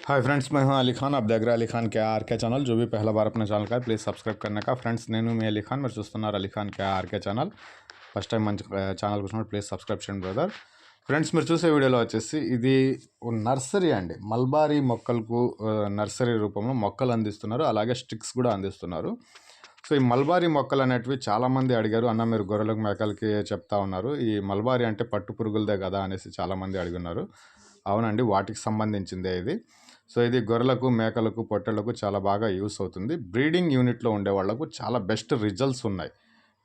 Hi friends, मैं हूं अली खान। आप देख रहे हैं अली खान के आर के ఛానల్। जो भी पहला बार अपने ఛానల్ का है प्लीज़ सब्सक्రైబ్ करने का। ఫ్రెండ్స్, నేను మీ అలీ ఖాన్, మీరు చూస్తున్నారు అలీ ఖాన్ కే ఆర్కే ఛానల్। ఫస్ట్ టైం మంచి ఛానల్ చూసినప్పుడు ప్లీజ్ సబ్స్క్రైబ్ చేయండి బ్రదర్। ఫ్రెండ్స్, మీరు చూసే వీడియోలో వచ్చేసి ఇది నర్సరీ అండి। మల్బారీ మొక్కలకు నర్సరీ రూపంలో మొక్కలు అందిస్తున్నారు, అలాగే స్టిక్స్ కూడా అందిస్తున్నారు। సో ఈ మల్బారీ మొక్కలు అనేటివి చాలామంది అడిగారు, అన్న మీరు గొర్రెలకు మేకలకి చెప్తా ఉన్నారు, ఈ మల్బారీ అంటే పట్టు పురుగులదే కదా అనేసి చాలామంది అడిగినారు। అవునండి, వాటికి సంబంధించిందే ఇది। సో ఇది గొర్రెలకు మేకలకు పొట్టేళ్లకు చాలా బాగా యూస్ అవుతుంది। బ్రీడింగ్ యూనిట్లో ఉండే వాళ్ళకు చాలా బెస్ట్ రిజల్ట్స్ ఉన్నాయి,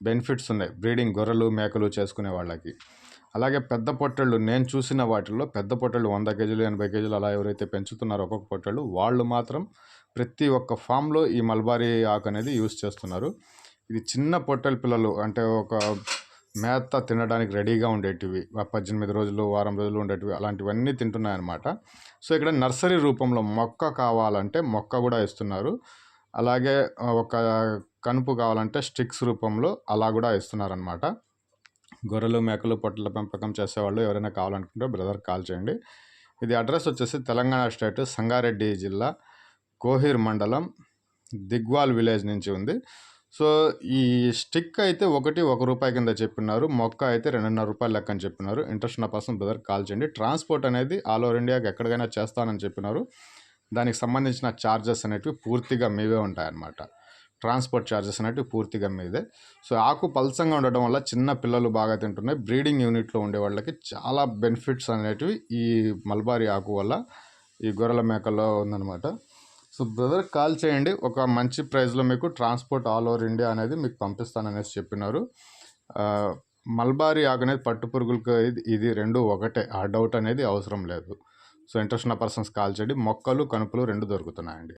బెనిఫిట్స్ ఉన్నాయి బ్రీడింగ్ గొర్రెలు మేకలు చేసుకునే వాళ్ళకి। అలాగే పెద్ద పొట్టేళ్ళు, నేను చూసిన వాటిల్లో పెద్ద పొట్టేళ్ళు 100 కేజీలు 80 కేజీలు అలా ఎవరైతే పెంచుతున్నారో ఒక్కొక్క పొట్టేళ్ళు, వాళ్ళు మాత్రం ప్రతి ఒక్క ఫామ్లో ఈ మల్బారీ ఆకు అనేది యూస్ చేస్తున్నారు। ఇది చిన్న పొట్టేళ్ళ పిల్లలు అంటే ఒక మేత తినడానికి రెడీగా ఉండేటివి, 18 రోజులు వారం రోజులు ఉండేటివి, అలాంటివన్నీ తింటున్నాయన్నమాట। సో ఇక్కడ నర్సరీ రూపంలో మొక్క కావాలంటే మొక్క కూడా ఇస్తున్నారు, అలాగే ఒక కనుపు కావాలంటే స్టిక్స్ రూపంలో అలా కూడా ఇస్తున్నారనమాట। గొర్రెలు మేకలు పొట్టల పెంపకం చేసేవాళ్ళు ఎవరైనా కావాలనుకుంటే బ్రదర్ కాల్ చేయండి। ఇది అడ్రస్ వచ్చేసి తెలంగాణ స్టేట్ సంగారెడ్డి జిల్లా కోహిర్ మండలం దిగ్వాల్ విలేజ్ నుంచి ఉంది। సో ఈ స్టిక్ అయితే ఒకటి ₹1 కింద చెప్పినారు, మొక్క అయితే ₹2.5 లెక్క అని చెప్పినారు। ఇంట్రెస్ట్ ఉన్న పర్సన్ బ్రదర్ కాల్ చేయండి। ట్రాన్స్పోర్ట్ అనేది ఆల్ ఓవర్ ఇండియాకి ఎక్కడికైనా చేస్తానని చెప్పినారు, దానికి సంబంధించిన ఛార్జెస్ అనేటివి పూర్తిగా మీవే ఉంటాయన్నమాట। ట్రాన్స్పోర్ట్ ఛార్జెస్ అనేటివి పూర్తిగా మీదే। సో ఆకు పల్చంగా ఉండడం వల్ల చిన్న పిల్లలు బాగా తింటున్నాయి, బ్రీడింగ్ యూనిట్లో ఉండే వాళ్ళకి చాలా బెనిఫిట్స్ అనేటివి ఈ మల్బారీ ఆకు వల్ల ఈ గొర్రెల మేకల్లో ఉందన్నమాట। సో బ్రదర్ కాల్ చేయండి, ఒక మంచి ప్రైస్లో మీకు ట్రాన్స్పోర్ట్ ఆల్ ఓవర్ ఇండియా అనేది మీకు పంపిస్తాననేసి చెప్పినారు। మల్బారీ ఆకు అనేది పట్టు పురుగులకు ఇది రెండు ఒకటే, ఆ డౌట్ అనేది అవసరం లేదు। సో ఇంట్రెస్ట్ ఉన్న పర్సన్స్ కాల్ చేయండి, మొక్కలు కనుపులు రెండు దొరుకుతున్నాయండి।